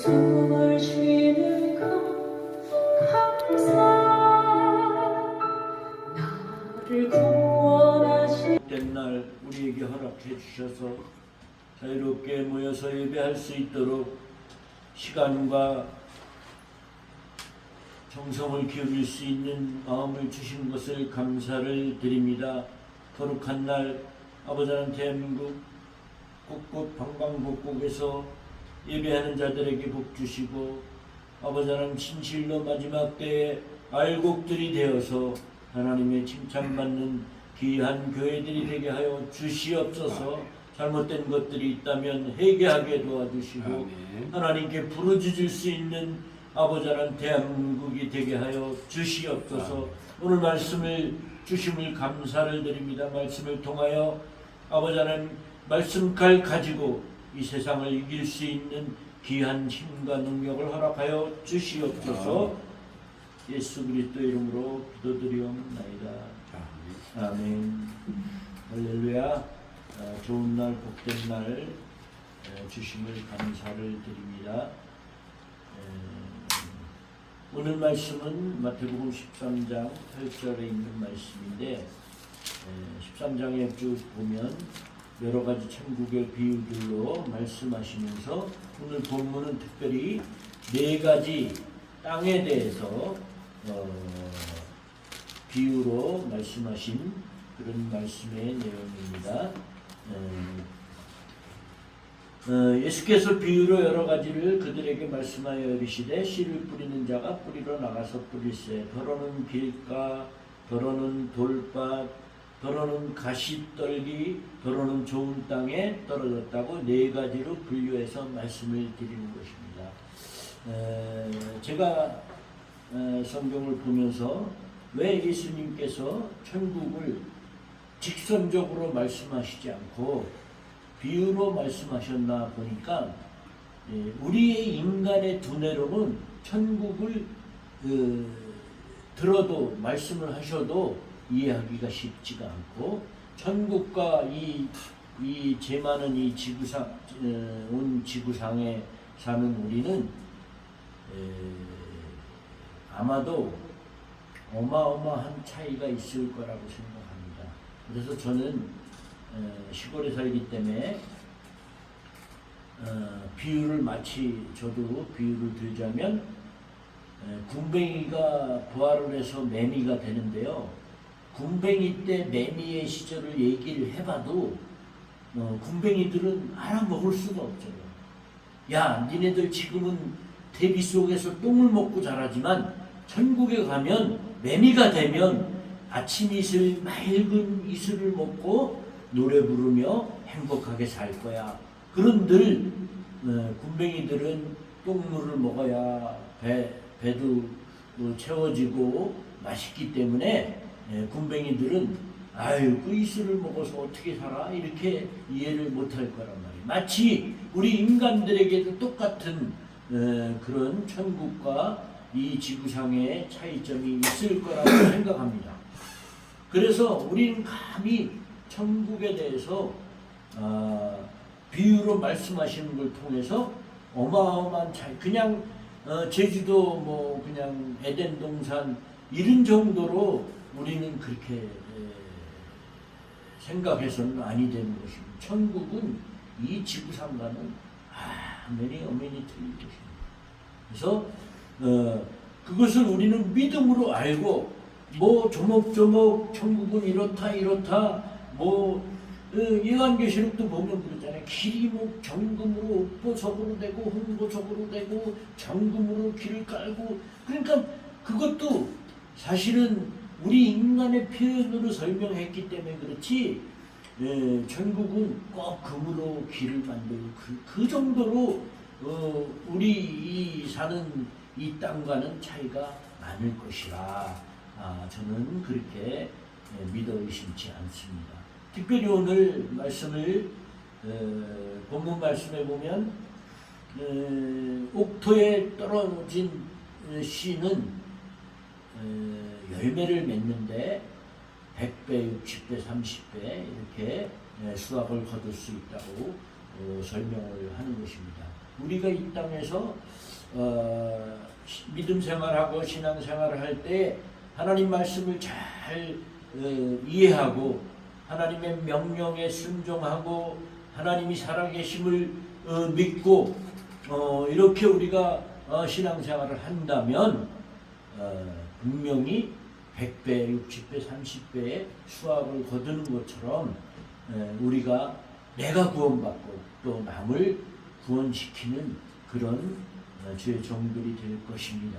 숨을 쉬는 것 감사 나를 구원하신 날 우리에게 허락해 주셔서 자유롭게 모여서 예배할 수 있도록 시간과 정성을 기울일 수 있는 마음을 주신 것을 감사를 드립니다. 거룩한 날 아버지 하나님 대한민국 곳곳 방방곡곡에서 예배하는 자들에게 복 주시고 아버지 하나님 진실로 마지막 때에 알곡들이 되어서 하나님의 칭찬받는 귀한 교회들이 되게 하여 주시옵소서. 잘못된 것들이 있다면 회개하게 도와주시고 아멘. 하나님께 부르짖을 수 있는 아버지 하나님 대한민국이 되게 하여 주시옵소서. 오늘 말씀을 주심을 감사를 드립니다. 말씀을 통하여 아버지 하나님 말씀칼 가지고 이 세상을 이길 수 있는 귀한 힘과 능력을 허락하여 주시옵소서. 예수 그리스도 이름으로 기도드리옵나이다. 아멘. 할렐루야. 좋은 날 복된 날 주심을 감사를 드립니다. 오늘 말씀은 마태복음 13장 8절에 있는 말씀인데 13장에 쭉 보면 여러 가지 천국의 비유들로 말씀하시면서 오늘 본문은 특별히 네 가지 땅에 대해서 비유로 말씀하신 그런 말씀의 내용입니다. 예수께서 비유로 여러 가지를 그들에게 말씀하여 이르시되 씨를 뿌리는 자가 뿌리러 나가서 뿌릴새 더러는 길가 더러는 돌밭 더러는 가시떨기 더러는 좋은 땅에 떨어졌다고 네 가지로 분류해서 말씀을 드리는 것입니다. 제가 성경을 보면서 왜 예수님께서 천국을 직선적으로 말씀하시지 않고 비유로 말씀하셨나 보니까 우리의 인간의 두뇌로는 천국을 들어도 말씀을 하셔도 이해하기가 쉽지가 않고 천국과 이 제 많은 이 지구상 온 지구상에 사는 우리는 아마도 어마어마한 차이가 있을 거라고 생각합니다. 그래서 저는 시골에 살기 때문에 비유를 마치 저도 비유를 들자면 군뱅이가 부활을 해서 매미가 되는데요. 군뱅이 때 매미의 시절을 얘기를 해봐도 군뱅이들은 알아먹을 수가 없어요. 야, 니네들 지금은 대비 속에서 똥을 먹고 자라지만 천국에 가면 매미가 되면 아침 이슬 맑은 이슬을 먹고 노래 부르며 행복하게 살 거야. 그런들 군뱅이들은 똥물을 먹어야 배도 채워지고 맛있기 때문에 군뱅이들은 아유 그 이슬을 먹어서 어떻게 살아? 이렇게 이해를 못할 거란 말이에요. 마치 우리 인간들에게도 똑같은 그런 천국과 이 지구상의 차이점이 있을 거라고 생각합니다. 그래서 우리는 감히 천국에 대해서 비유로 말씀하시는 걸 통해서 어마어마한 차이, 그냥 제주도 뭐 그냥 에덴 동산 이런 정도로 우리는 그렇게 생각해서는 아니 되는 것입니다. 천국은 이 지구상과는 엄연히 틀린 것입니다. 그래서 그것을 우리는 믿음으로 알고 뭐 조목조목 천국은 이렇다 뭐 요한계시록도 보면 그러잖아요. 길이 뭐 정금으로 옥보석으로 되고 홍보석으로 되고 정금으로 길을 깔고 그러니까 그것도 사실은 우리 인간의 표현으로 설명했기 때문에 그렇지 천국은 꼭 금으로 길을 만들고 그 정도로 우리 이 사는 이 땅과는 차이가 많을 것이라 저는 그렇게 믿어 의심치 않습니다. 특별히 오늘 말씀을 본문 말씀에 보면 옥토에 떨어진 씨는 열매를 맺는데 100배, 60배, 30배 이렇게 수확을 거둘 수 있다고 설명을 하는 것입니다. 우리가 이 땅에서 믿음 생활하고 신앙 생활을 할 때 하나님 말씀을 잘 이해하고 하나님의 명령에 순종하고 하나님이 살아계심을 믿고 이렇게 우리가 신앙생활을 한다면 분명히 100배, 60배, 30배의 수확을 거두는 것처럼 우리가 내가 구원받고 또 남을 구원시키는 그런 주의 종들이 될 것입니다.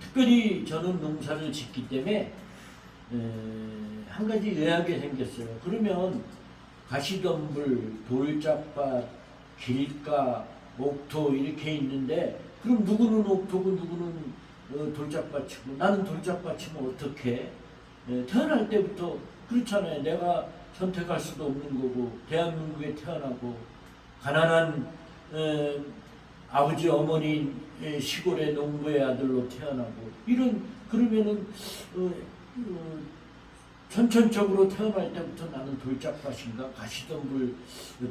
특별히 저는 농사를 짓기 때문에 한 가지 의아하게 생겼어요. 그러면 가시덤불, 돌짝밭, 길가, 옥토 이렇게 있는데 그럼 누구는 옥토고 누구는 돌짝밭이고 나는 돌짝밭이면 어떻게? 태어날 때부터 그렇잖아요. 내가 선택할 수도 없는 거고 대한민국에 태어나고 가난한 아버지 어머니 시골의 농부의 아들로 태어나고 그러면은 선천적으로 태어날 때부터 나는 돌짝밭인가 가시덤불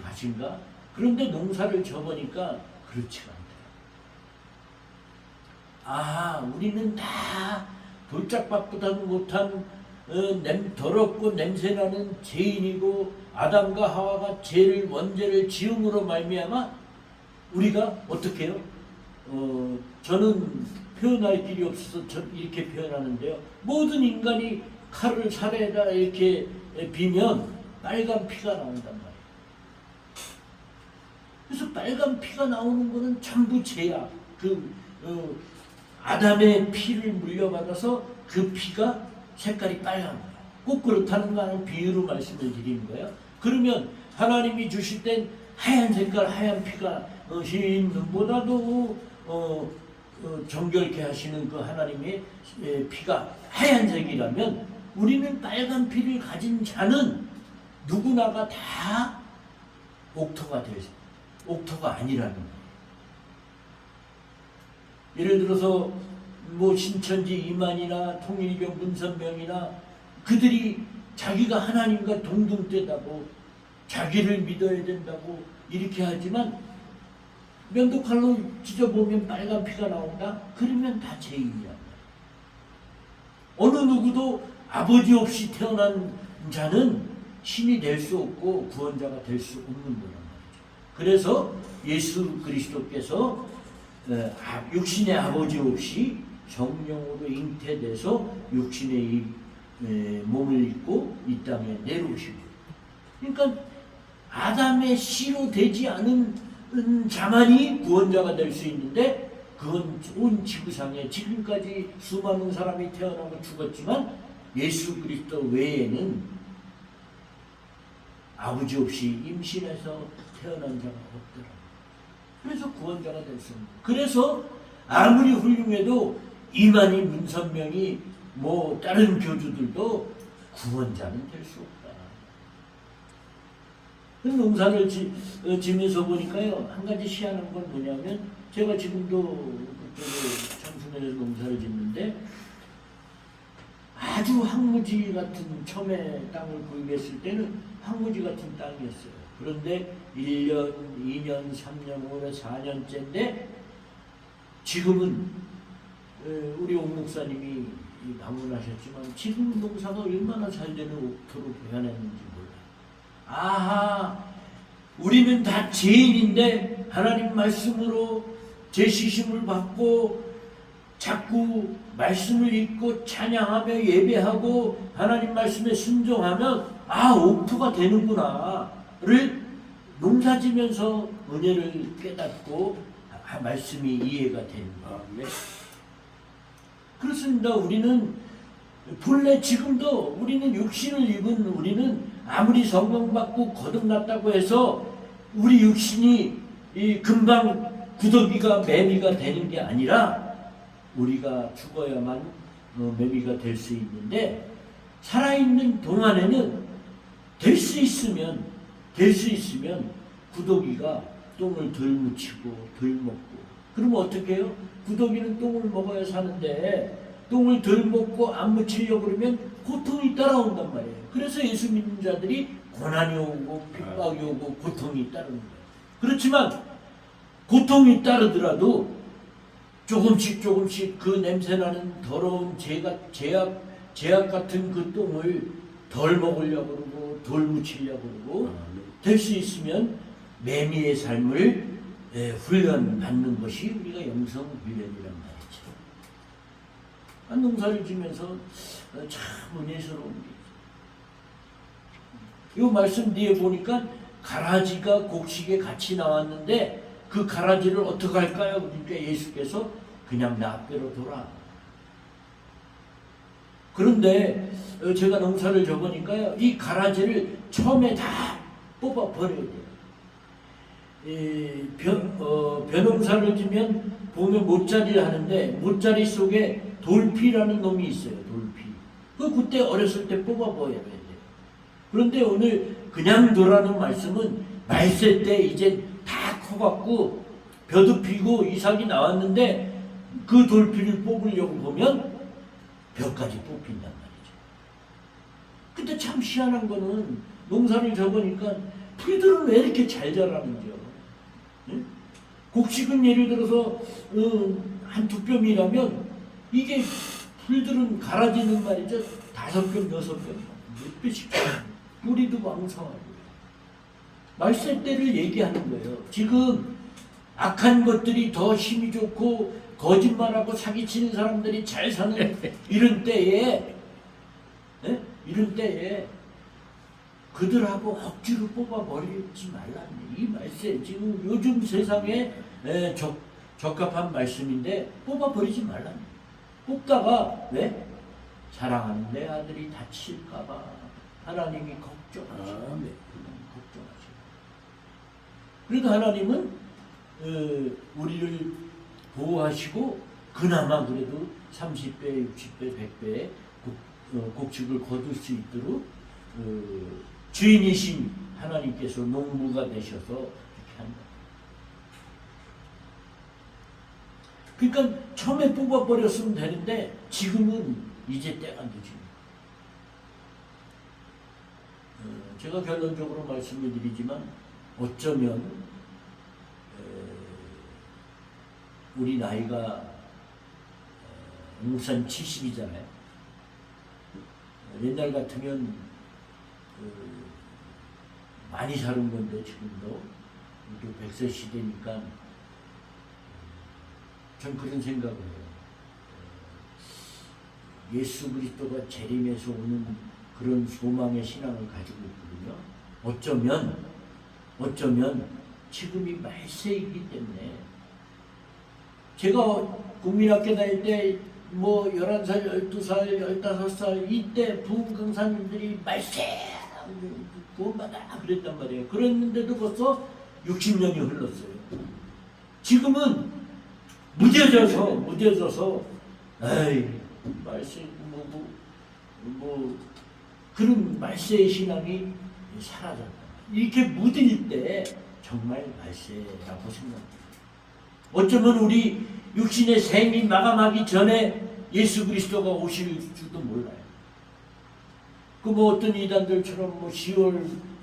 밭인가? 그런데 농사를 져보니까 그렇지가 않더라. 우리는 다 돌짝밭보다는 못한 더럽고 냄새나는 죄인이고 아담과 하와가 죄를 원죄를 지음으로 말미암아 우리가 어떻게 해요? 저는 표현할 길이 없어서 이렇게 표현하는데요. 모든 인간이 칼을 살에다 이렇게 비면 빨간 피가 나온단 말이에요. 그래서 빨간 피가 나오는 거는 전부 죄야. 아담의 피를 물려받아서 그 피가 색깔이 빨간 거야. 꼭 그렇다는 거 하는 비유로 말씀을 드리는 거예요. 그러면 하나님이 주실 땐 하얀 색깔, 하얀 피가 흰 눈보다도 정결케 하시는 그 하나님의 피가 하얀색이라면 우리는 빨간 피를 가진 자는 누구나가 다 옥토가 아니라는 거예요. 예를 들어서 신천지 이만이나 통일교 문선명이나 그들이 자기가 하나님과 동등되다고 자기를 믿어야 된다고 이렇게 하지만 면도칼로 찢어보면 빨간 피가 나온다? 그러면 다 죄인이야. 어느 누구도 아버지 없이 태어난 자는 신이 될 수 없고 구원자가 될 수 없는 거란 말이죠. 그래서 예수 그리스도께서 육신의 아버지 없이 성령으로 잉태돼서 육신의 몸을 입고 이 땅에 내려오시고, 그러니까 아담의 씨로 되지 않은 자만이 구원자가 될 수 있는데 그건 온 지구상에 지금까지 수많은 사람이 태어나고 죽었지만 예수 그리스도 외에는 아버지 없이 임신해서 태어난 자가 없더라. 그래서 구원자가 될 수 없는. 그래서 아무리 훌륭해도 이만희 문선명이 다른 교주들도 구원자는 될 수 없다. 농사를 지면서 보니까요, 한 가지 희한한 건 뭐냐면, 제가 지금도 그쪽에 청순에서 농사를 짓는데 아주 황무지 같은 처음에 땅을 구입했을 때는 황무지 같은 땅이었어요. 그런데 1년, 2년, 3년, 5년, 4년째인데 지금은 우리 옥 목사님이 방문하셨지만 지금 농사가 얼마나 잘 되는 옥토로 변했는지 몰라요. 우리는 다 죄인인데 하나님 말씀으로 제시심을 받고 자꾸 말씀을 읽고 찬양하며 예배하고 하나님 말씀에 순종하면 옥토가 되는구나를 농사지면서 은혜를 깨닫고 말씀이 이해가 되는 거예요. 그렇습니다. 우리는 본래 지금도 우리는 육신을 입은 우리는 아무리 성경받고 거듭났다고 해서 우리 육신이 금방 구더기가 매미가 되는 게 아니라 우리가 죽어야만 매미가 될 수 있는데 살아있는 동안에는 될 수 있으면 구더기가 똥을 덜 묻히고 덜 먹고, 그러면 어떻게 해요? 구더기는 똥을 먹어야 사는데 똥을 덜 먹고 안 묻히려고 그러면 고통이 따라온단 말이에요. 그래서 예수 믿는 자들이 고난이 오고 핍박이 오고 고통이 따르는 거예요. 그렇지만 고통이 따르더라도 조금씩 조금씩 그 냄새나는 더러운 제약 같은 그 똥을 덜 먹으려고 그러고 덜 묻히려고 그러고 될 수 있으면 매미의 삶을 훈련받는 것이 우리가 영성 훈련이란 말이죠. 농사를 지면서 참 은혜스러운 일이죠. 이 말씀 뒤에 보니까 가라지가 곡식에 같이 나왔는데 그 가라지를 어떻게 할까요? 그러니까 예수께서 그냥 나 앞으로 돌아. 그런데 제가 농사를 져보니까요, 이 가라지를 처음에 다 뽑아 버려야 돼요. 벼농사를 지면 보면 못자리를 하는데 못자리 속에 돌피라는 놈이 있어요. 돌피. 그때 어렸을 때 뽑아 버려야 돼요. 그런데 오늘 그냥 두라는 말씀은 말세 때 이제 다 커갖고 벼도 피고 이삭이 나왔는데 그 돌피를 뽑으려고 보면 벼까지 뽑힌단 말이죠. 근데 참 희한한 거는 농사를 져보니까 풀들은 왜 이렇게 잘 자라는지요. 응? 곡식은 예를 들어서 한 2뼘이라면 이게 풀들은 갈아지는 말이죠. 5뼘, 6뼘 몇 배씩 뿌리도 왕성하고 말세 때를 얘기하는 거예요. 지금 악한 것들이 더 힘이 좋고 거짓말하고 사기치는 사람들이 잘 사는 이런 때에 그들하고 억지로 뽑아버리지 말라는 이 말세. 지금 요즘 세상에 적합한 말씀인데 뽑아버리지 말라는. 뽑다가 왜? 사랑하는 내 아들이 다칠까봐 하나님이 걱정하시고 걱정하시고. 그래도 하나님은 우리를 보호하시고 그나마 그래도 30배, 60배, 100배의 곡식을 거둘 수 있도록 주인이신 하나님께서 농부가 되셔서 이렇게 한다. 그러니까 처음에 뽑아버렸으면 되는데 지금은 이제 때가 늦은. 제가 결론적으로 말씀을 드리지만 어쩌면 우리 나이가 목사님 70이잖아요. 옛날 같으면 많이 사는 건데 지금도 100세 시대니까 전 그런 생각을 해요. 예수 그리스도가 재림해서 오는 그런 소망의 신앙을 가지고 있거든요. 어쩌면 지금이 말세이기 때문에 제가 국민학교 다닐 때 뭐 11살, 12살, 15살 이때 부흥 강사님들이 말세 구원받아 그랬단 말이에요. 그랬는데도 벌써 60년이 흘렀어요. 지금은 무뎌져서 에이 말세 뭐 그런 말세의 신앙이 사라졌다. 이렇게 무딜 때 정말 말세라고 생각합니다. 어쩌면 우리 육신의 생이 마감하기 전에 예수 그리스도가 오실지도 몰라요. 그 뭐 어떤 이단들처럼 뭐 10월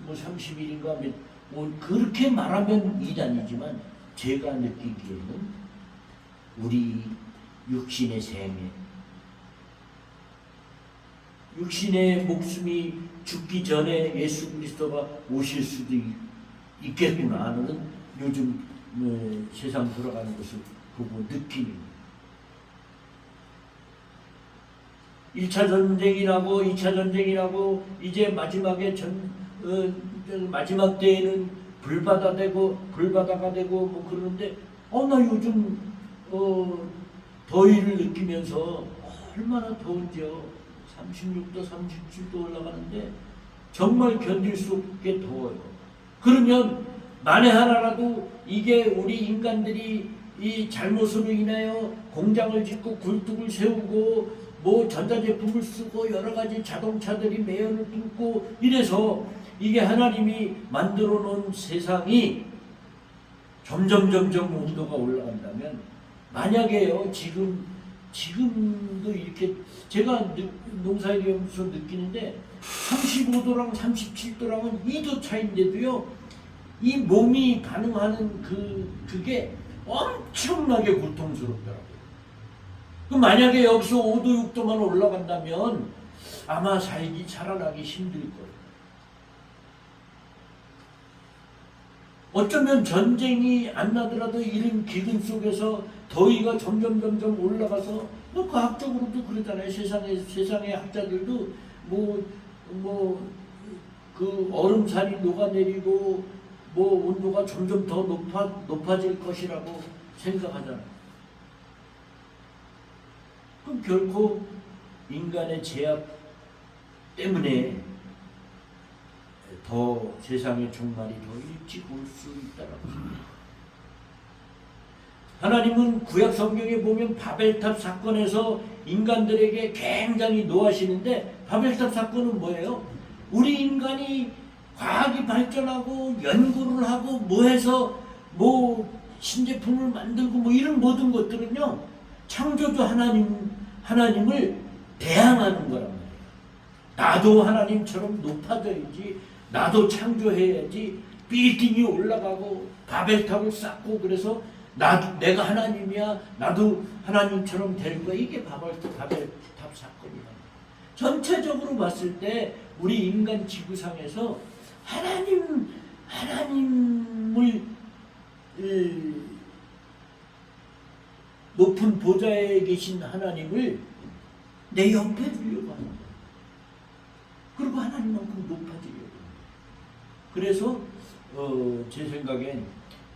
뭐 30일인가 뭐 그렇게 말하면 이단이지만 제가 느끼기에는 우리 육신의 생에 육신의 목숨이 죽기 전에 예수 그리스도가 오실 수도 있겠구나 하는 요즘 세상 돌아가는 것을 보고 느끼는 1차 전쟁이 나고 2차 전쟁이 나고 이제 마지막에 마지막 때에는 불바다가 되고 뭐 그러는데 나 요즘 더위를 느끼면서 얼마나 더운지요. 36도 37도 올라가는데 정말 견딜 수 없게 더워요. 그러면 만에 하나라도 이게 우리 인간들이 이 잘못으로 인하여 공장을 짓고 굴뚝을 세우고 뭐 전자제품을 쓰고 여러 가지 자동차들이 매연을 뚫고 이래서 이게 하나님이 만들어 놓은 세상이 점점 온도가 올라간다면 만약에요 지금도 이렇게 제가 농사일하면서 느끼는데 35도랑 37도랑은 2도 차인데도요 이 몸이 반응하는 그게 엄청나게 고통스럽더라고요. 그 만약에 여기서 5도 6도만 올라간다면 아마 살아나기 힘들 거예요. 어쩌면 전쟁이 안 나더라도 이런 기근 속에서 더위가 점점 올라가서 뭐 과학적으로도 그러잖아요. 세상의 학자들도 그 얼음살이 녹아내리고 온도가 점점 더 높아질 것이라고 생각하잖아요. 그럼 결코 인간의 제약 때문에 더 세상의 종말이 더 일찍 올 수 있다라고 합니다. 하나님은 구약 성경에 보면 바벨탑 사건에서 인간들에게 굉장히 노하시는데, 바벨탑 사건은 뭐예요? 우리 인간이 과학이 발전하고 연구를 하고 해서 신제품을 만들고 이런 모든 것들은요, 창조주 하나님을 대항하는 거란 말이에요. 나도 하나님처럼 높아져야지, 나도 창조해야지, 빌딩이 올라가고 바벨탑을 쌓고, 그래서 내가 하나님이야, 나도 하나님처럼 되는 거야. 이게 바벨탑 사건이란 말이에요. 전체적으로 봤을 때 우리 인간 지구상에서 하나님을 높은 보좌에 계신 하나님을 내 옆에 두려고 하는 거예요. 그리고 하나님만큼 높아지려고 합니다. 그래서 제 생각엔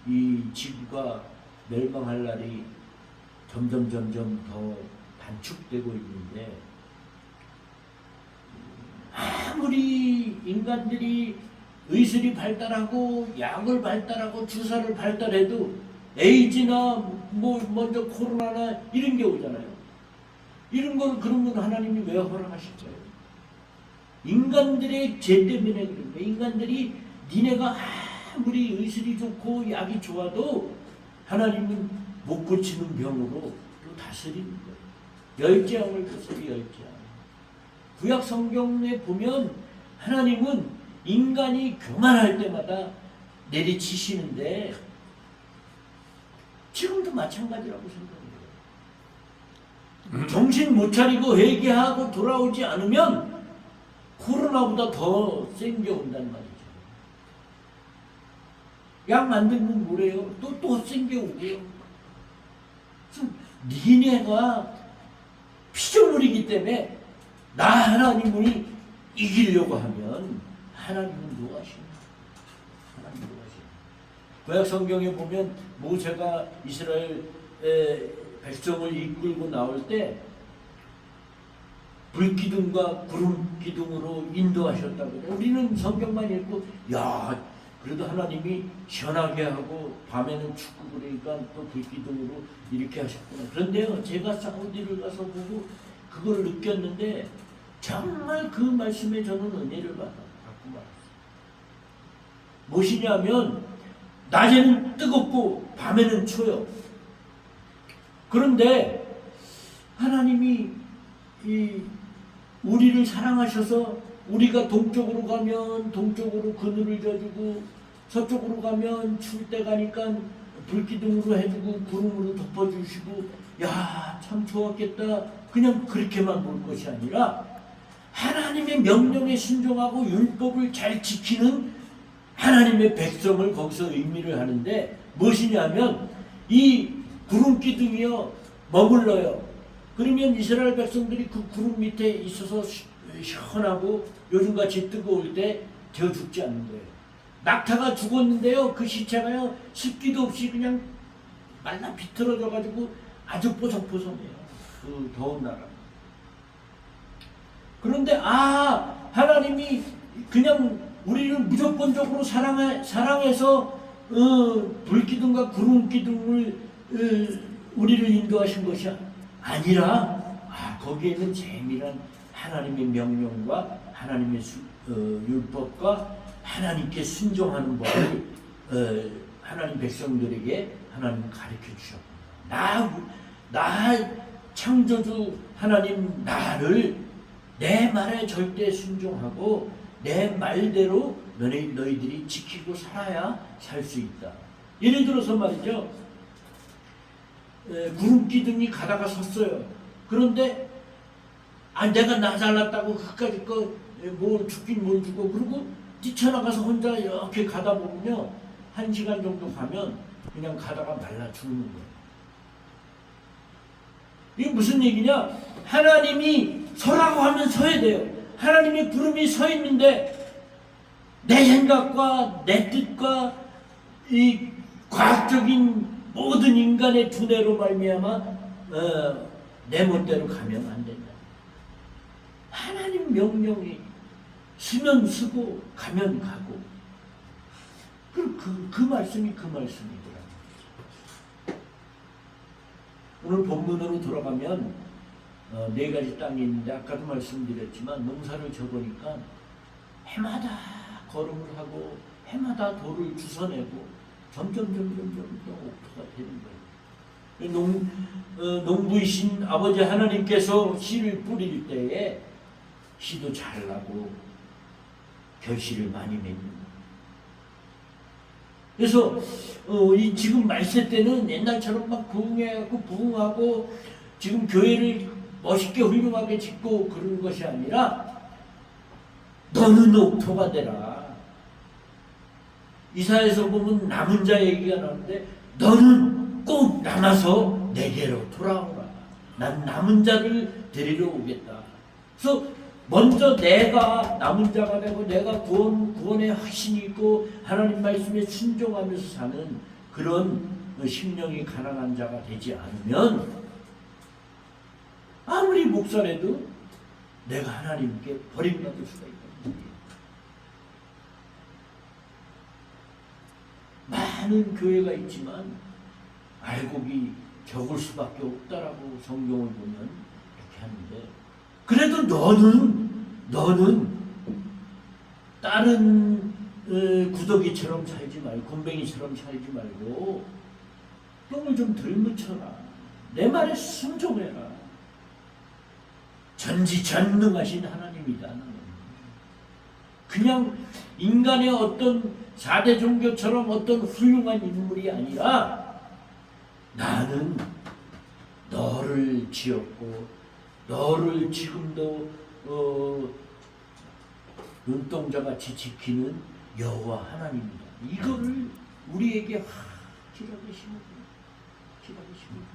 이 지구가 멸망할 날이 점점 더 단축되고 있는데, 아무리 인간들이 의술이 발달하고 약을 발달하고 주사를 발달해도 에이즈나 먼저 코로나나 이런 게 오잖아요. 이런 걸 그러면 하나님이 왜 허락하실까요? 인간들의 죄 때문에 그런 거예요. 인간들이 니네가 아무리 의술이 좋고 약이 좋아도 하나님은 못 고치는 병으로 또 다스리는 거예요. 열재앙을 다스리 열재앙. 구약 성경에 보면 하나님은 인간이 교만할 때마다 내리치시는데, 지금도 마찬가지라고 생각해요. 정신 못 차리고 회개하고 돌아오지 않으면 코로나보다 더 센 게 온단 말이죠. 약 만들면 뭐래요? 또 센 게 오고요. 니네가 피조물이기 때문에 나 하나님을 이기려고 하면 하나님은 노하십니다. 하나님은 노하십니다. 구약 성경에 보면 모세가 이스라엘 백성을 이끌고 나올 때 불기둥과 구름기둥으로 인도하셨다고. 우리는 성경만 읽고 그래도 하나님이 시원하게 하고 밤에는 춥고 그러니까 또 불기둥으로 이렇게 하셨구나. 그런데요, 제가 사우디를 가서 보고 그걸 느꼈는데 정말 그 말씀에 저는 은혜를 받고 말았어요. 무엇이냐면 낮에는 뜨겁고 밤에는 추워요. 그런데 하나님이 우리를 사랑하셔서 우리가 동쪽으로 가면 동쪽으로 그늘을 져주고, 서쪽으로 가면 추울 때 가니까 불기둥으로 해주고 구름으로 덮어주시고, 참 좋았겠다. 그냥 그렇게만 볼 것이 아니라 하나님의 명령에 순종하고 율법을 잘 지키는 하나님의 백성을 거기서 의미를 하는데, 무엇이냐면 이 구름기둥이요 머물러요. 그러면 이스라엘 백성들이 그 구름 밑에 있어서 시원하고 요즘같이 뜨거울 때 데워 죽지 않는 거예요. 낙타가 죽었는데요, 그 시체가요 습기도 없이 그냥 말라 비틀어져 가지고 아주 뽀송뽀송해요. 그 더운 나라. 그런데 하나님이 그냥 우리를 무조건적으로 사랑해서 불기둥과 구름기둥을 우리를 인도하신 것이 아니라, 거기에는 재미난 하나님의 명령과 하나님의 율법과 하나님께 순종하는 법을 하나님 백성들에게 하나님 가르쳐 주셨고, 나 창조주 하나님 나를 내 말에 절대 순종하고 내 말대로 너희들이 지키고 살아야 살 수 있다. 예를 들어서 말이죠. 구름 기둥이 가다가 섰어요. 그런데 내가 나 잘났다고 그까짓 뭘 죽긴 뭘 주고 그러고 뛰쳐나가서 혼자 이렇게 가다 보면요. 1시간 정도 가면 그냥 가다가 말라 죽는 거예요. 이게 무슨 얘기냐? 하나님이 서라고 하면 서야 돼요. 하나님의 구름이 서 있는데 내 생각과 내 뜻과 이 과학적인 모든 인간의 두뇌로 말미암아 내 멋대로 가면 안 된다. 하나님 명령이 쓰면 쓰고 가면 가고 그 말씀이 그 말씀이더라. 오늘 본문으로 돌아가면 4가지 땅이 있는데 아까도 말씀드렸지만 농사를 져보니까 해마다 걸음을 하고 해마다 돌을 주워내고 점점 옥토가 되는 거예요. 농부이신 아버지 하나님께서 씨를 뿌릴 때에 씨도 잘 나고 결실을 많이 맺는 거예요. 그래서 이 지금 말세 때는 옛날처럼 막 부흥하고 지금 교회를 멋있게 훌륭하게 짓고 그런 것이 아니라 너는 옥토가 되라. 이사야에서 보면 남은 자 얘기가 나오는데 너는 꼭 남아서 내게로 돌아오라. 난 남은 자를 데리러 오겠다. 그래서 먼저 내가 남은 자가 되고 내가 구원의 확신이 있고 하나님 말씀에 순종하면서 사는 그런 심령이 가난한 자가 되지 않으면 아무리 목사라도 내가 하나님께 버림받을 수가 있거든요. 많은 교회가 있지만 알곡이 적을 수밖에 없다라고 성경을 보면 이렇게 하는데 그래도 너는 다른 구더기처럼 살지 말고 곰뱅이처럼 살지 말고 똥을 좀 덜 묻혀라. 내 말에 순종해라. 전지전능하신 하나님이다. 그냥 인간의 어떤 4대 종교처럼 어떤 훌륭한 인물이 아니라 나는 너를 지었고 너를 지금도 눈동자같이 지키는 여호와 하나님이다. 이거를 우리에게 확실하게 심어줍니다.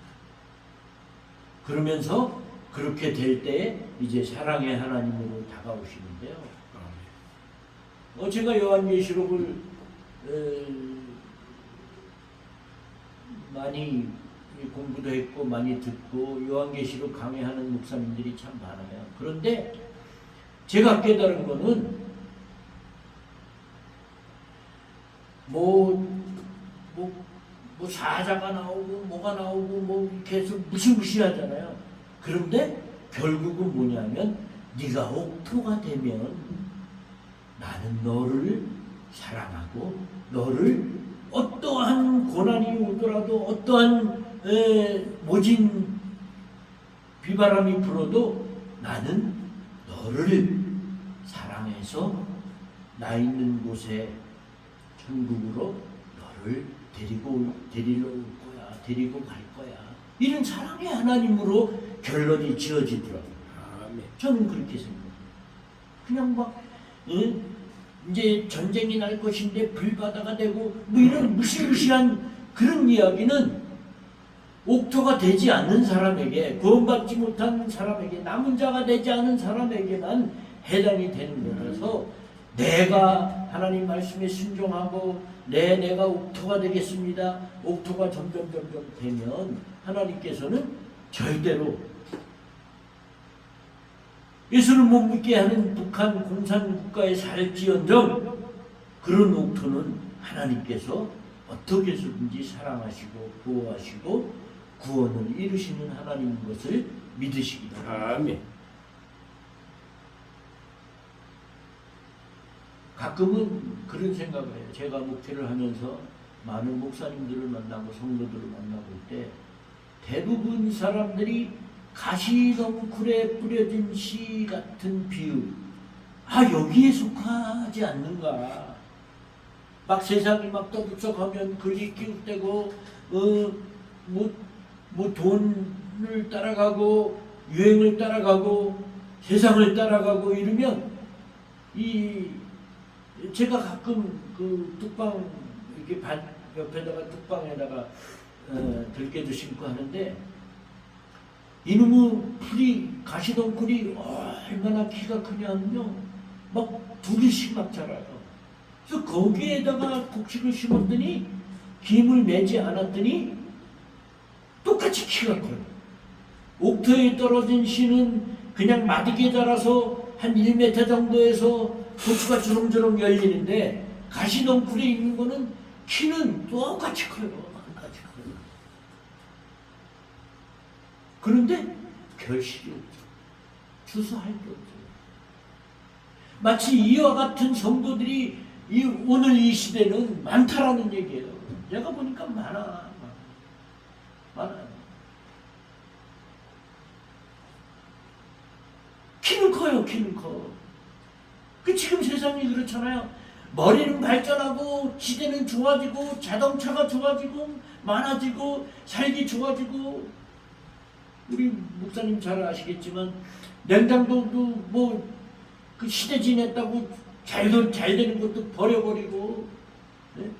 그러면서 그렇게 될 때에 이제 사랑의 하나님으로 다가오시는데요. 제가 요한계시록을 많이 공부도 했고 많이 듣고 요한계시록 강의하는 목사님들이 참 많아요. 그런데 제가 깨달은 거는 사자가 나오고 뭐가 나오고 뭐 이렇게 해서 무시무시하잖아요. 그런데 결국은 뭐냐면 네가 옥토가 되면 나는 너를 사랑하고 너를 어떠한 고난이 오더라도 어떠한 모진 비바람이 불어도 나는 너를 사랑해서 나 있는 곳에 천국으로 너를 데리러 올 거야. 데리고 갈 거야. 이런 사랑의 하나님으로 결론이 지어지더라고요. 저는 그렇게 생각해요. 그냥 막 이제 전쟁이 날 것인데 불바다가 되고 뭐 이런 무시무시한 그런 이야기는 옥토가 되지 않는 사람에게, 구원받지 못한 사람에게, 남은 자가 되지 않은 사람에게만 해당이 되는 거라서 내가 하나님 말씀에 순종하고 내가 옥토가 되겠습니다. 옥토가 점점 되면 하나님께서는 절대로 예수를 못 믿게 하는 북한 공산국가에 살지언정 그런 옥토는 하나님께서 어떻게 해서든지 사랑하시고 보호하시고 구원을 이루시는 하나님인 것을 믿으시기 바랍니다. 아멘. 가끔은 그런 생각을 해요. 제가 목회를 하면서 많은 목사님들을 만나고 성도들을 만나볼 때 대부분 사람들이 가시덩굴에 뿌려진 씨 같은 비유, 여기에 속하지 않는가. 막 세상이 막 떠들썩하면 거기 끼웃대고 뭐 돈을 따라가고 유행을 따라가고 세상을 따라가고 이러면 제가 가끔 그 뚝방 이렇게 옆에다가 뚝방에다가 들깨도 심고 하는데 이놈의 풀이 가시덩굴이 얼마나 키가 크냐면요 막 2개씩 막 자라요. 그래서 거기에다가 곡식을 심었더니 김을 매지 않았더니 똑같이 키가 커요. 옥터에 떨어진 씨는 그냥 마디게 자라서 한 1m 정도에서 고추가 주렁주렁 열리는데 가시덩굴에 있는 거는 키는 똑같이 커요. 똑같이 커요. 그런데 결실이 없죠. 주소할 게 없죠. 마치 이와 같은 성도들이 오늘 이 시대는 많다라는 얘기예요. 내가 보니까 많아. 키는 커요, 키는 커. 지금 세상이 그렇잖아요. 머리는 발전하고, 시대는 좋아지고, 자동차가 좋아지고, 많아지고, 살기 좋아지고, 우리 목사님 잘 아시겠지만, 냉장고도 그 시대 지냈다고 잘 되는 것도 버려버리고, 네?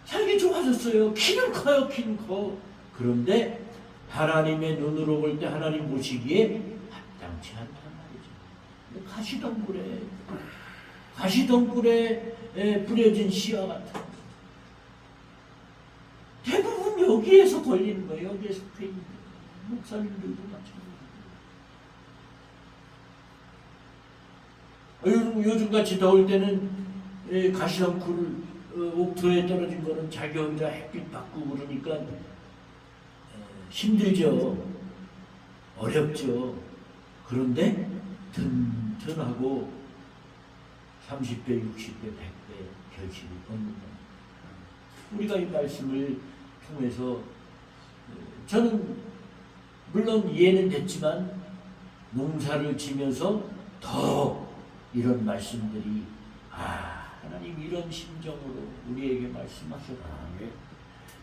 살기 좋아졌어요. 키는 커요, 키는 커. 그런데 하나님의 눈으로 볼 때 하나님 보시기에 합당치 않단 말이죠. 가시덩굴에 뿌려진 씨와 같은 대부분 여기에서 걸리는 거예요. 여기에서 패인 거예요. 목사님들도 마찬가지예요. 요즘같이 더울 때는 가시덩굴 옥토에 떨어진 거는 자기 혼자 햇빛 받고 그러니까 힘들죠. 어렵죠. 그런데 튼튼하고 30배, 60배, 100배 결실이 얻는 겁니다. 우리가 이 말씀을 통해서 저는 물론 이해는 됐지만 농사를 지면서 더 이런 말씀들이 하나님 이런 심정으로 우리에게 말씀하셨구나.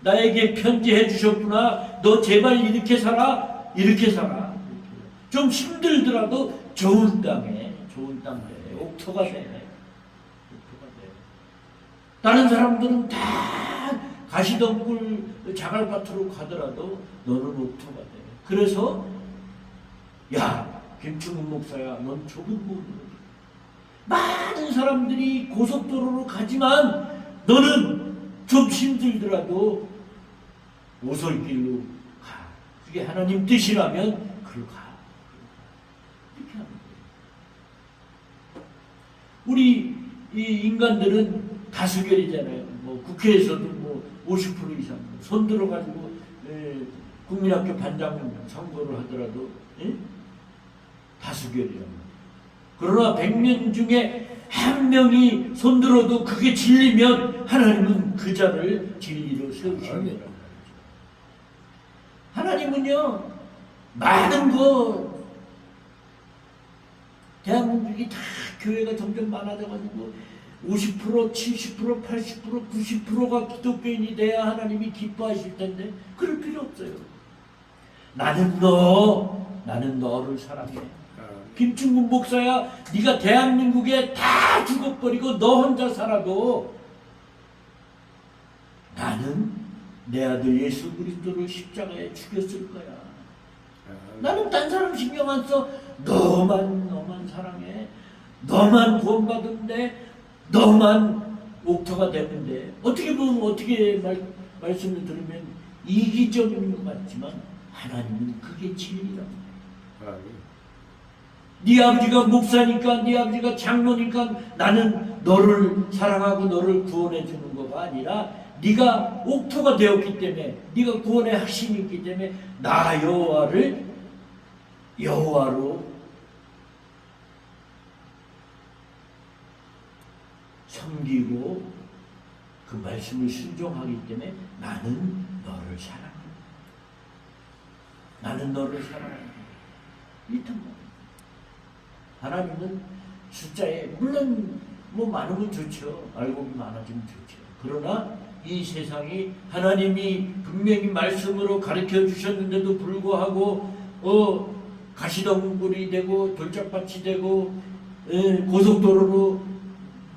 나에게 편지해 주셨구나. 너 제발 이렇게 살아. 이렇게 살아. 좀 힘들더라도 좋은 땅에 옥토가 돼. 다른 사람들은 다 가시덩굴 자갈밭으로 가더라도 너는 옥토가 돼. 그래서 김충근 목사야, 넌 좁은 문으로. 많은 사람들이 고속도로로 가지만 너는 좀 힘들더라도 오솔길로 가. 그게 하나님 뜻이라면 그로 가. 이렇게 하는 거예요. 우리 이 인간들은 다수결이잖아요. 국회에서도 50% 이상 손 들어가지고 국민학교 반장 선거를 하더라도 다수결이랍니다. 그러나 100명 중에 한 명이 손들어도 그게 진리면 하나님은 그 자를 진리로 세우시는 거라고. 하나님은요 많은 거 대한민국이 다 교회가 점점 많아져가지고 50%, 70%, 80%, 90%가 기독교인이 돼야 하나님이 기뻐하실 텐데 그럴 필요 없어요. 나는 너를 사랑해. 김충근 목사야, 네가 대한민국에 다 죽어버리고 너 혼자 살아도 나는 내 아들 예수 그리스도를 십자가에 죽였을 거야. 나는 딴 사람 신경 안 써. 너만 사랑해. 너만 구원받은데 너만 옥토가 되는데 어떻게 보면 어떻게 말씀을 들으면 이기적인 것 같지만 하나님은 그게 진리라고. 네 아버지가 목사니까 네 아버지가 장로니까 나는 너를 사랑하고 너를 구원해 주는 거가 아니라 네가 옥토가 되었기 때문에 네가 구원의 확신이 있기 때문에 나 여호와로 섬기고 그 말씀을 순종하기 때문에 나는 너를 사랑한다. 나는 너를 사랑한다. 이런 거. 하나님은 숫자에 물론 뭐 많으면 좋죠. 알곡이 많아지면 좋죠. 그러나 이 세상이 하나님이 분명히 말씀으로 가르쳐 주셨는데도 불구하고 가시덤불이 되고 돌짝밭이 되고 고속도로로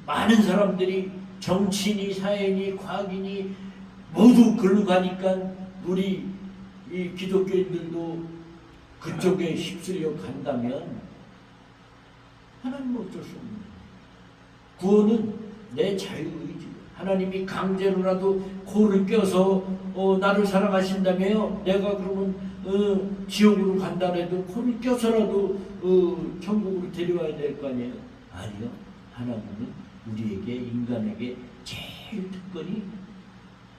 많은 사람들이 정치인이 사회인이 과학인이 모두 글로 가니까 우리 이 기독교인들도 그쪽에 휩쓸려 간다면 하나님은 어쩔 수 없는 거예요. 구원은 내 자유의지. 하나님이 강제로라도 코를 껴서 나를 사랑하신다며요. 내가 그러면 지옥으로 간다 해도 코를 껴서라도 천국으로 데려와야 될 거 아니에요. 아니요. 하나님은 우리에게 인간에게 제일 특권이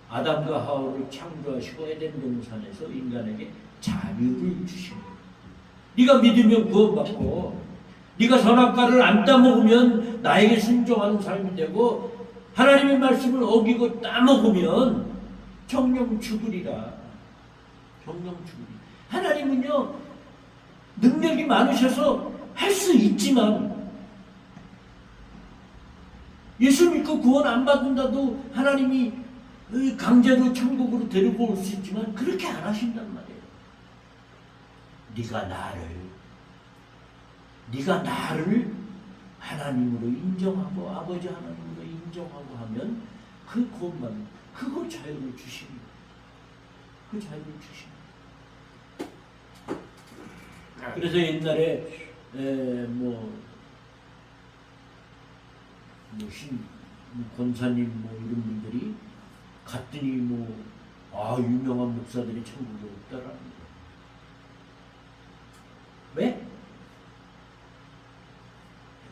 아담과 하와를 창조하시고 에덴 동산에서 인간에게 자유를 주십니다. 네가 믿으면 구원받고 네가 선악과를 안 따먹으면 나에게 순종하는 삶이 되고 하나님의 말씀을 어기고 따먹으면 정령 죽으리라. 정령 죽으리라. 하나님은요 능력이 많으셔서 할 수 있지만 예수 믿고 구원 안 받는다도 하나님이 강제로 천국으로 데리고 올 수 있지만 그렇게 안 하신단 말이에요. 네가 나를 하나님으로 인정하고 아버지 하나님으로 인정하고 하면 그 구원만 그거 자유를 주십니다. 그 자유를 주십니다. 그래서 옛날에 권사님 이런 분들이 갔더니 유명한 목사들이 천국에 없다라는 거예요. 왜?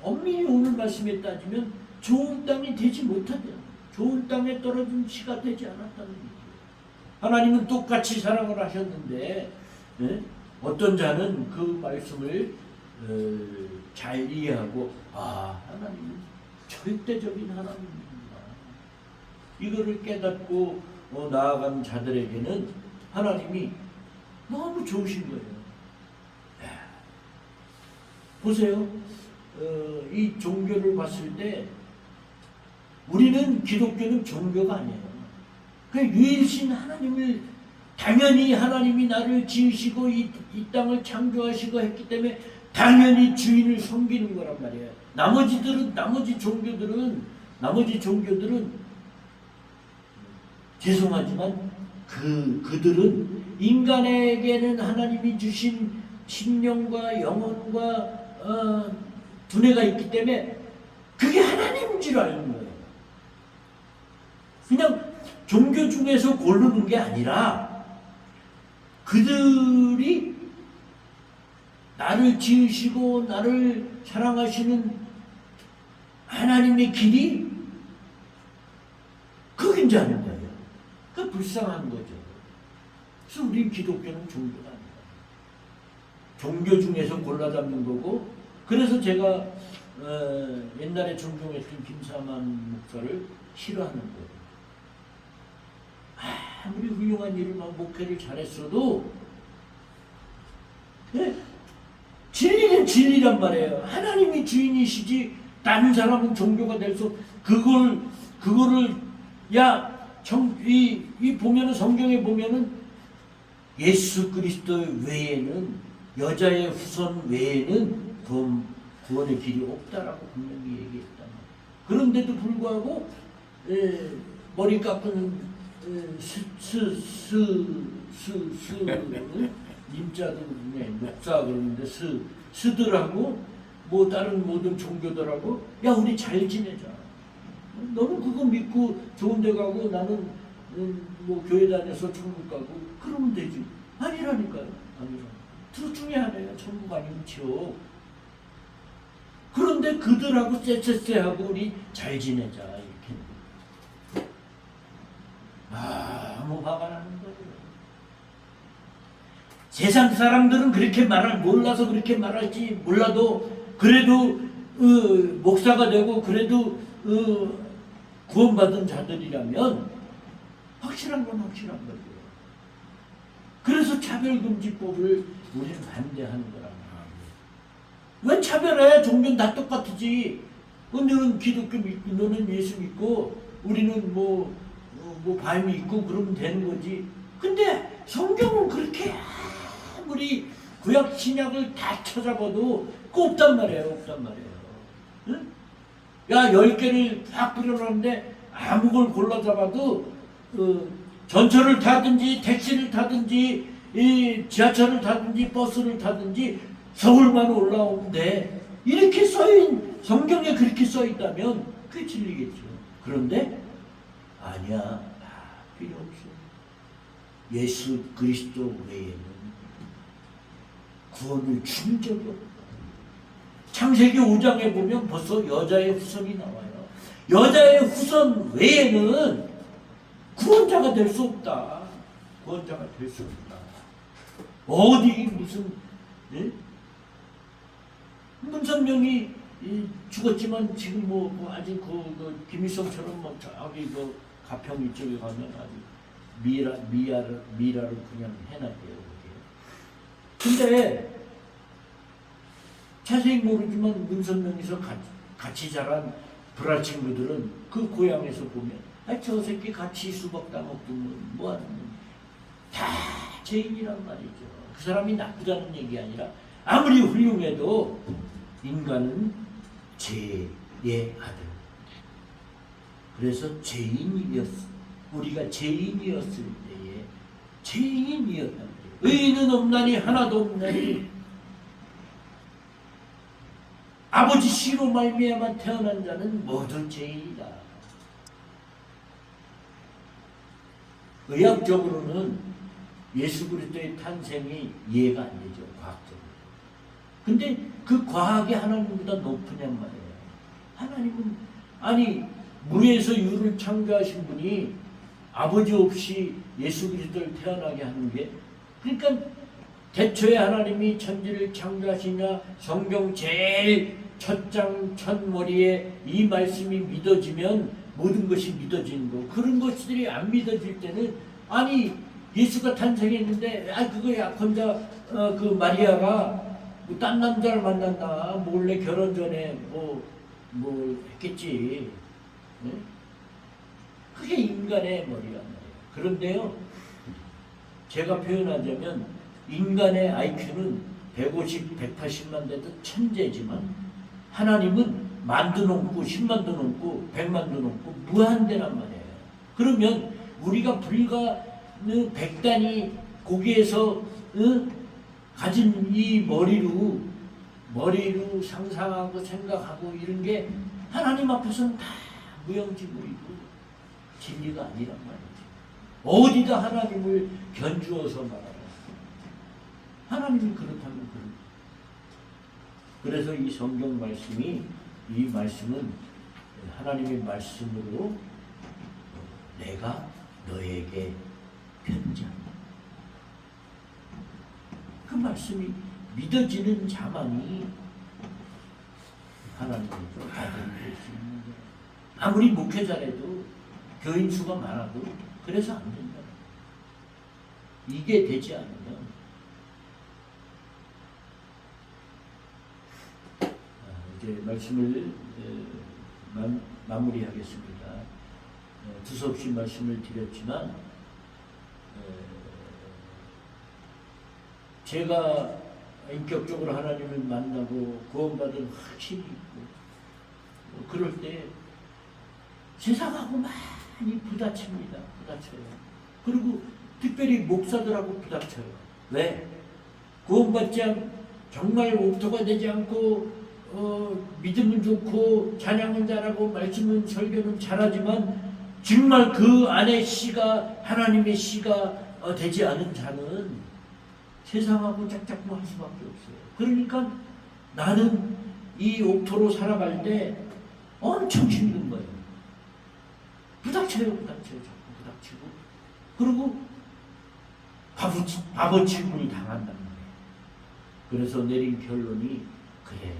엄밀히 오늘 말씀에 따지면 좋은 땅이 되지 못하대요. 좋은 땅에 떨어진 씨가 되지 않았다는 얘기예요. 하나님은 똑같이 사랑을 하셨는데 어떤 자는 그 말씀을 잘 이해하고 하나님은 절대적인 하나님입니다. 이거를 깨닫고 나아간 자들에게는 하나님이 너무 좋으신 거예요. 보세요. 이 종교를 봤을 때 우리는 기독교는 종교가 아니에요. 그냥 유일신 하나님을 당연히 하나님이 나를 지으시고 이 땅을 창조하시고 했기 때문에 당연히 주인을 섬기는 거란 말이에요. 나머지 종교들은 죄송하지만 그들은 인간에게는 하나님이 주신 심령과 영혼과 두뇌가 있기 때문에 그게 하나님인 줄 아는 거예요. 그냥 종교 중에서 고르는 게 아니라 그들이 나를 지으시고 나를 사랑하시는 하나님의 길이 그긴 줄 아는 거예요. 그 불쌍한 거죠. 그래서 우리 기독교는 종교가 아니에요. 종교 중에서 골라 잡는 거고, 그래서 제가 옛날에 존경했던 김사만 목사를 싫어하는 거예요. 아무리 훌륭한 일을 목회를 잘했어도 진리는 진리란 말이에요. 하나님이 주인이시지 다른 사람은 종교가 돼서 그거를 보면은 성경에 보면은 예수 그리스도 외에는 여자의 후손 외에는 구원의 길이 없다라고 분명히 얘기했단 말이에요. 그런데도 불구하고 머리 깎은 님자도 목사 그러는데 스들하고 다른 모든 종교들하고 우리 잘 지내자. 너는 그거 믿고 좋은 데 가고 나는 교회 다녀서 천국 가고 그러면 되지. 아니라니까요. 둘 중에 하나예요. 천국 아니면 지옥. 그런데 그들하고 쎄쎄쎄하고 우리 잘 지내자 이렇게. 너무 화가 나는 거예요. 세상 사람들은 그렇게 몰라서 그렇게 말할지 몰라도 그래도 목사가 되고 그래도 구원받은 자들이라면 확실한 건 확실한 거예요. 그래서 차별금지법을 우리는 반대하는 거란 말이에요. 왜 차별해? 종교는 다 똑같지. 너는 기독교 믿고 너는 예수 믿고 우리는 뭐 바위 믿고 그러면 되는 거지. 근데 성경은 그렇게 아무리 구약 신약을 다 찾아봐도 그거 없단 말이에요. 없단 말이에요. 응? 야 10개를 딱 뿌려놨는데 아무 걸 골라 잡아도 전철을 타든지 택시를 타든지 이 지하철을 타든지 버스를 타든지 서울만 올라오면 돼. 이렇게 써인 성경에 그렇게 써있다면 그게 진리겠죠. 그런데 아니야. 필요 없어. 예수 그리스도 외에는 구원을 준 적이 없다. 창세기 5장에 보면 벌써 여자의 후손이 나와요. 여자의 후손 외에는 구원자가 될 수 없다. 구원자가 될 수 없다. 어디 무슨 문선명이 죽었지만 지금 뭐 아직 그 김일성처럼 뭐 저기 그 가평 이쪽에 가면 아주 미라를 그냥 해놨대요. 근데 자세히 모르지만 문선명에서 같이 자란 불알 친구들은 그 고향에서 보면 저 새끼 같이 수박 따먹으면 뭐하는 다 죄인이란 말이죠. 그 사람이 나쁘다는 얘기 아니라 아무리 훌륭해도 인간은 죄의 아들. 그래서 우리가 죄인이었을 때에 죄인이었단 말이에요. 의인은 없나니 하나도 없나니 아버지 씨로 말미암아 태어난 자는 모두 죄인이다. 의학적으로는 예수 그리스도의 탄생이 이해가 안 되죠. 과학적으로. 근데 그 과학이 하나님보다 높으냔 말이에요. 하나님은 아니 무에서 유를 창조하신 분이 아버지 없이 예수 그리스도를 태어나게 하는 게 그러니까 대초에 하나님이 천지를 창조하시냐 성경 제일 첫 장 첫머리에 이 말씀이 믿어지면 모든 것이 믿어지는 거. 그런 것들이 안 믿어질 때는 아니 예수가 탄생했는데 그거 약혼자 그 마리아가 뭐 딴 남자를 만난다 몰래 결혼 전에 뭐 했겠지. 네? 그게 인간의 머리란 말이에요. 그런데요 제가 표현하자면 인간의 IQ는 150, 180만 돼도 천재지만 하나님은 만도 넘고 10만도 넘고 100만도 넘고 무한대란 말이에요. 그러면 우리가 불과 100단위 거기에서 가진 이 머리로 상상하고 생각하고 이런 게 하나님 앞에서는 다 무용지물이고 진리가 아니란 말이죠. 어디다 하나님을 견주어서 말하라. 하나님이 그렇다면 그래서 이 성경 말씀은 하나님의 말씀으로 내가 너에게 편지한다. 그 말씀이 믿어지는 자만이 하나님을 받을 수 있는 거예요. 아무리 목회자라도 교인 수가 많아도 그래서 안 된다. 이게 되지 않으면 이제 말씀을 마무리하겠습니다. 두서없이 말씀을 드렸지만 제가 인격적으로 하나님을 만나고 구원받은 확신이 있고 그럴 때 세상하고 많이 부딪힙니다. 부딪혀요. 그리고 특별히 목사들하고 부딪혀요. 왜? 구원받지 정말 옥토가 되지 않고 믿음은 좋고 찬양은 잘하고 말씀은 설교는 잘하지만 정말 그 안에 씨가 하나님의 씨가 되지 않은 자는 세상하고 짝짝꿍 할 수밖에 없어요. 그러니까 나는 이 옥토로 살아갈 때 엄청 힘든 거예요. 부닥쳐요. 자꾸 부닥치고 그리고 바보 취급을 당한단 말이에요. 그래서 내린 결론이 그래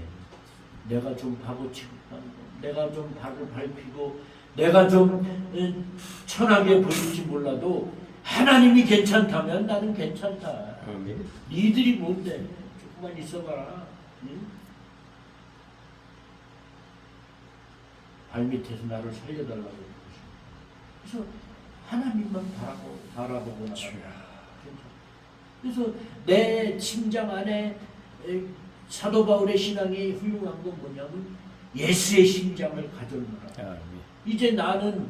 내가 좀 바보 취급하고 내가 좀 바보 밟히고 내가 좀 천하게 보일지 몰라도 하나님이 괜찮다면 나는 괜찮다. 아멘. 니들이 뭔데 조금만 있어봐라. 응? 발밑에서 나를 살려달라고 그러는 것입니다. 그래서 하나님만 바라보고 나가라. 그래서 내 심장 안에 사도 바울의 신앙이 훌륭한 건 뭐냐면 예수의 심장을 가져오느라. 이제 나는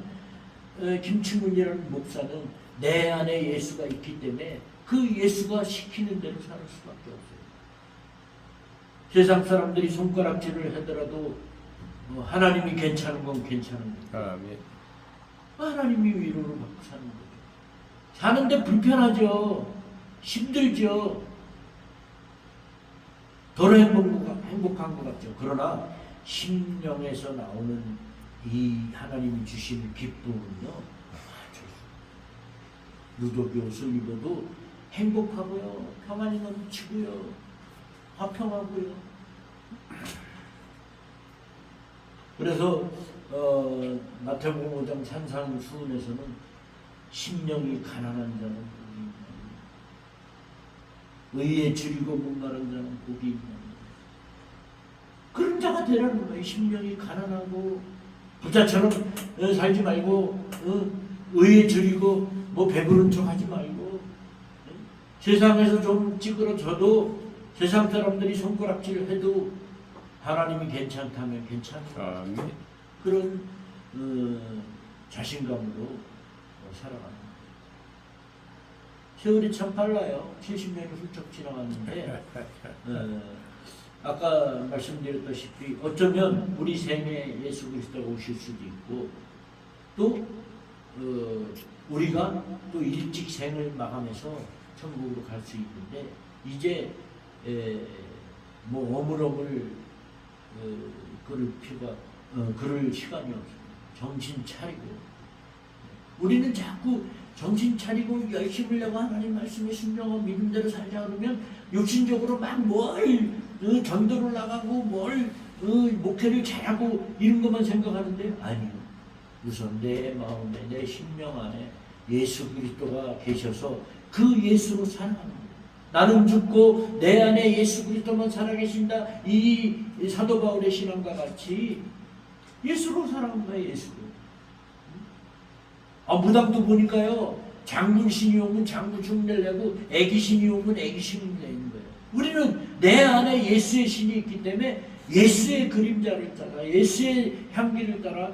김충훈이라는 목사는 내 안에 예수가 있기 때문에 그 예수가 시키는 대로 살 수밖에 없어요. 세상 사람들이 손가락질을 하더라도 하나님이 괜찮은 건 괜찮은 거예요. 하나님이 위로를 받고 사는 거죠. 사는데 불편하죠. 힘들죠. 덜 행복한 것 같죠. 그러나 심령에서 나오는 이 하나님이 주시는 기쁨은요, 누더기 옷을 입어도 행복하고요, 평안이 넘치고요, 화평하고요. 그래서 마태복음 5장 산상수훈에서는 심령이 가난한 자는 복이 있나니 의에 줄이고 목마른 자는 복이 있나니 그런 자가 되라는 거예요. 심령이 가난하고 부자처럼 살지 말고 의에 줄이고 뭐 배부른 척 하지 말고 세상에서 좀 찌그러져도 세상 사람들이 손가락질 해도 하나님이 괜찮다면 괜찮은 거예요. 그런 자신감으로 살아가는 거예요. 세월이 참 빨라요. 70년이 훌쩍 지나갔는데 아까 말씀드렸다시피 어쩌면 우리 생에 예수 그리스도가 오실 수도 있고 또 우리가 또 일찍 생을 마감해서 천국으로 갈 수 있는데 이제 뭐 어물어물 그럴 시간이 없어요. 정신 차리고 우리는 자꾸 정신 차리고 열심히 하고 하나님 말씀에 순종하고 믿음대로 살자 그러면 육신적으로 막 뭘 전도를 나가고 뭘 목회를 잘하고 이런 것만 생각하는데 아니요. 우선 내 마음에 내 심령 안에 예수 그리스도가 계셔서 그 예수로 살아가는 거예요. 나는 죽고 내 안에 예수 그리스도만 살아계신다. 이 사도 바울의 신앙과 같이 예수로 살아가는 거예요. 예수로. 무당도 보니까요. 장군 신이 오면 장군 흉내를 내고 애기 신이 오면 애기 신을 내는 거예요. 우리는 내 안에 예수의 신이 있기 때문에 예수의 그림자를 따라 예수의 향기를 따라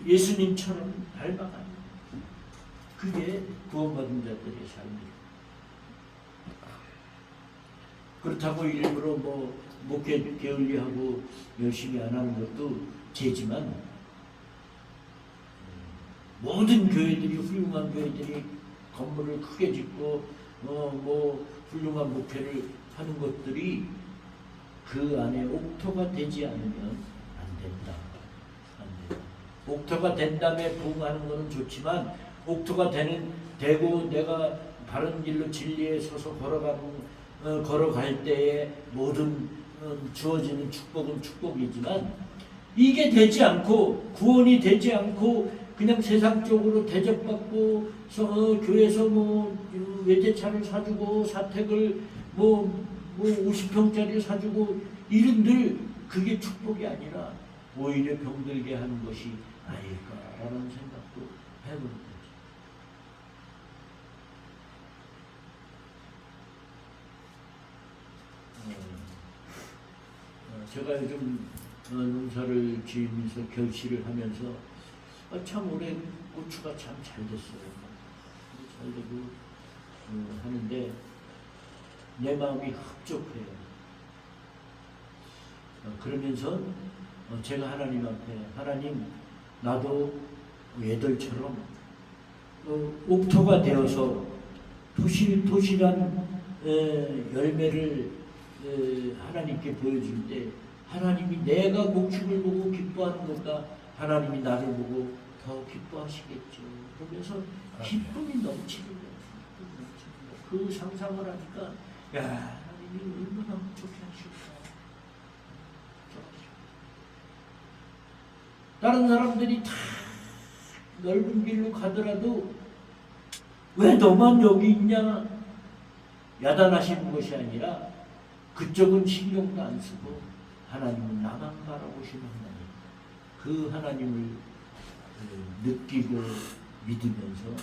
예수님처럼 닮아가는 그게 구원받은 자들의 삶이에요. 그렇다고 일부러 뭐 목회 게을리하고 열심히 안 하는 것도 죄지만 모든 교회들이 훌륭한 교회들이 건물을 크게 짓고 뭐 훌륭한 목회를 하는 것들이 그 안에 옥토가 되지 않으면 안 된다. 옥토가 된 다음에 부흥하는 것은 좋지만 옥토가 되고 내가 바른 길로 진리에 서서 걸어갈 때에 모든 주어지는 축복은 축복이지만 이게 되지 않고 구원이 되지 않고 그냥 세상적으로 대접받고 교회에서 뭐 외제차를 사주고 사택을 뭐 50평짜리 사주고 이런들 그게 축복이 아니라 오히려 병들게 하는 것이 아닐까라는 생각도 해보는 거죠. 제가 요즘 농사를 지으면서 결실을 하면서 참 올해 고추가 참 잘 됐어요. 잘 되고 하는데 내 마음이 흡족해요. 그러면서 제가 하나님 앞에 하나님 나도 얘들처럼 옥토가 되어서 도실한 열매를 하나님께 보여줄 때 하나님이 내가 곡축을 보고 기뻐하는 것과 하나님이 나를 보고 더 기뻐하시겠죠. 그러면서 기쁨이 넘치는 거예요. 그 상상을 하니까 야 하나님이 얼마나 좋게 하실까. 다른 사람들이 다 넓은 길로 가더라도 왜 너만 여기 있냐 야단하시는 것이 아니라 그쪽은 신경도 안 쓰고 하나님은 나만 바라보시는 하나님. 그 하나님을 느끼고 믿으면서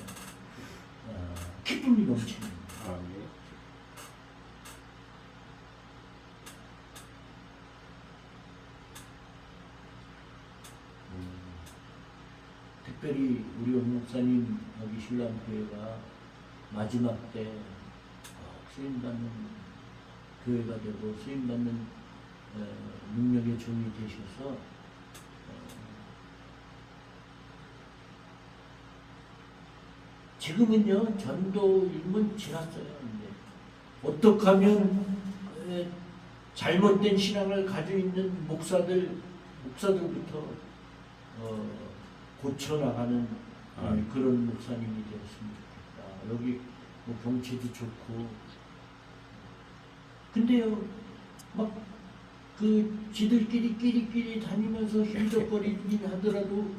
기쁨이 넘치는 거예요. 아멘. 특별히 우리 원 목사님 여기 신랑교회가 마지막 때 쓰임받는 교회가 되고 쓰임받는 능력의 종이 되셔서 지금은요 전도 일문 지났어요. 이제 어떻게 하면 잘못된 신앙을 가지고 있는 목사들부터 고쳐나가는 그런 목사님이 되었으면 좋겠다. 여기 뭐 경치도 좋고 근데요 막 그 지들끼리 다니면서 힘적거리긴 하더라도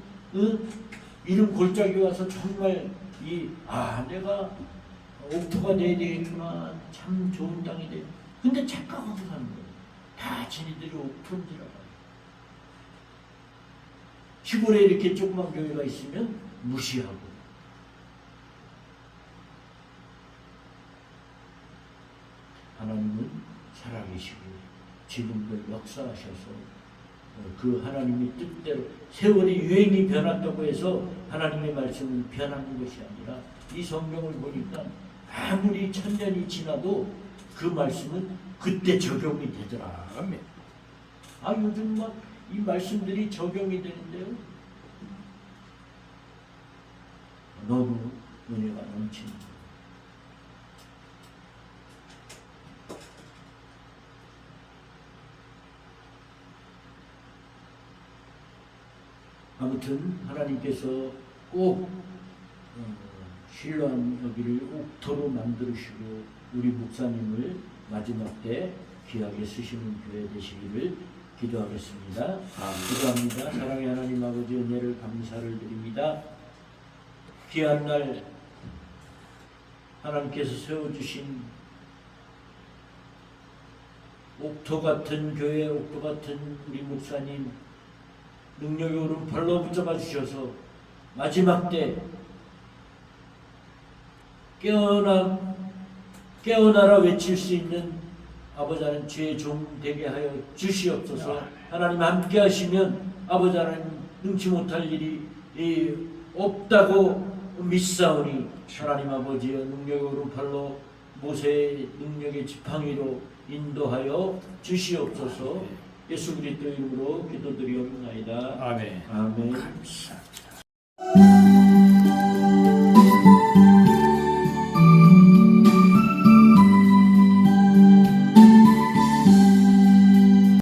이런 골짜기 와서 정말 내가 옥토가 돼야 되겠구나. 참 좋은 땅이 돼. 근데 착각하고 사는 거예요. 다 지네들이 옥토인 줄 알아요. 시골에 이렇게 조그만 교회가 있으면 무시하고 하나님은 살아계시고 지금도 역사하셔서 그 하나님의 뜻대로 세월이 유행이 변했다고 해서 하나님의 말씀은 변하는 것이 아니라 이 성경을 보니까 아무리 천년이 지나도 그 말씀은 그때 적용이 되더라. 아멘. 요즘 막 이 말씀들이 적용이 되는데요. 너무 은혜가 넘치는 거예요. 아무튼 하나님께서 꼭 신랑 여기를 옥토로 만들으시고 우리 목사님을 마지막 때 귀하게 쓰시는 교회 되시기를 기도하겠습니다. 기도합니다. 사랑의 하나님 아버지 은혜를 감사를 드립니다. 귀한 날 하나님께서 세워주신 옥토 같은 교회, 옥토 같은 우리 목사님 능력의 오른팔로 붙잡아 주셔서 마지막 때 깨어나라 외칠 수 있는 아버지 하나님 주의 종 되게 하여 주시옵소서. 하나님 함께 하시면 아버지 하나님 능치 못할 일이 없다고 믿사오니 하나님 아버지여 능력의 오른팔로 모세의 능력의 지팡이로 인도하여 주시옵소서. 예수 그리스도 이름으로 기도드리옵나이다. 아멘. 아멘. 감사합니다.